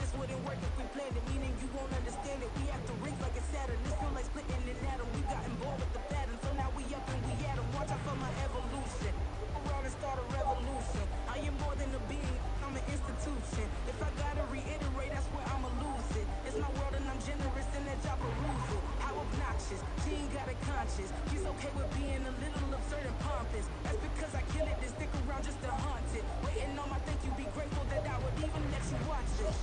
This wouldn't work if we planned it, meaning you won't understand it. We have to rings like it's Saturn, this feel like splitting an atom. We got involved with the pattern, so now we up and we at 'em. Watch out for my evolution. Around and start a revolution. I am more than a being, I'm an institution. If I gotta reiterate, that's where I'ma lose it. It's my world and I'm generous in that job perusal. How obnoxious, she ain't got a conscience. She's okay with being a little absurd and pompous. That's because I kill it, then stick around just to haunt it. Waiting on my thank you, be grateful that I would even let you watch it.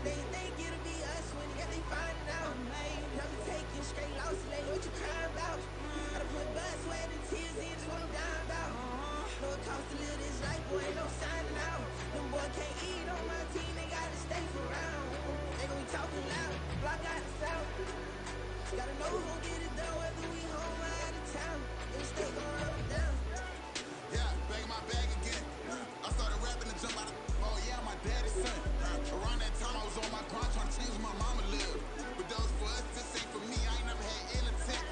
They think it'll be us when yeah, they find out. Never taking straight losses lately, what you crying about? Gotta put blood, sweat, and tears in, that's what I'm dying about. Know it costs to live this life, boy, ain't no signing out. Them boy can't eat on my team, they gotta stay for round. They gon' be talking loud, block out the south. Gotta know who gon' get it done, whether we home or out of town. And the state gon' run them down. Yeah, back in my bag again. I started rapping to jump out of. Oh yeah, my daddy's son. Around that time I was on my grind trying to change where my mama lived. But that was for us, this ain't for me. I ain't never had ill intent.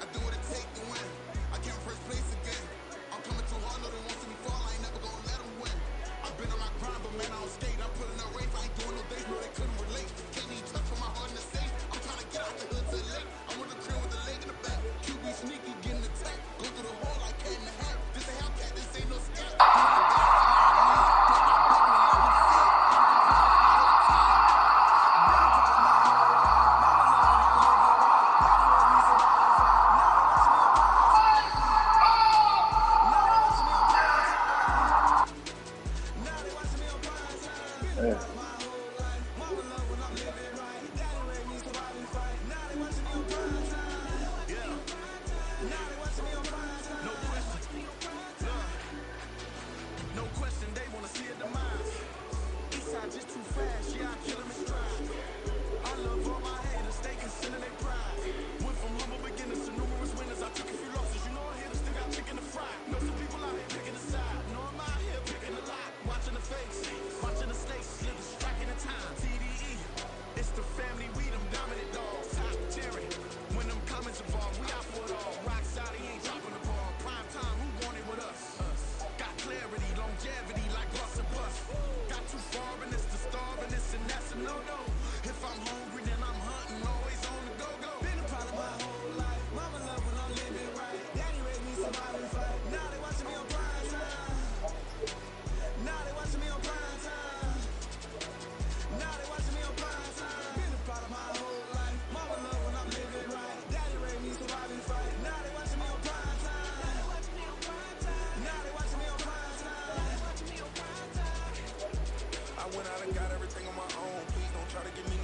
I do what it take to win. I came first place again. I'm coming too hard, no they won't see me fall. I ain't never gonna let them win. I've been on my grind, but man I don't skate. I'm pulling up race. I ain't doing no days, no they couldn't relate. Can't even touch on my heart in the safe. I'm trying to get out the hood to the lake. I'm with the crib with the leg in the back. QB sneaky, getting attacked. Go through the hole like cat in the hat. This a Hellcat, this ain't no scat. No question, they wanna see a demise. Eastside just too fast, yeah, I kill 'em in stride. I love all my haters, they consider they pride. Went from humble beginners to numerous winners. I took a few losses, you know I hit still got chicken to fry. Know some people out here picking a side. Know I'm out here picking a lot. Watching the face, watching the stakes, living, striking the time. TDE, it's the family, we them dominant dogs. Top tiering, when them comments involved, we out for it all. Rock side, he ain't dropping the ball. Prime time, who want it with us? Got clarity, longevity, like bus and bus. Got too far and it's the starve and this and that's a no-no. If I'm hungry, then I'm hunting, always on the go-go. Been a problem my whole life. Mama love when I'm living right. Daddy raised me survive and fight. Now they watching me on prime time. Now they watching me on prime time. Now they watching me on prime time. Been a problem my whole life. Mama love when I'm living right. Daddy raised me survive and fight. Now they watching me on prime time. Now they watching me on prime time. Now they watching me on prime time. Now they watching me on prime time. I went out and got everything on my own. Please don't try to give me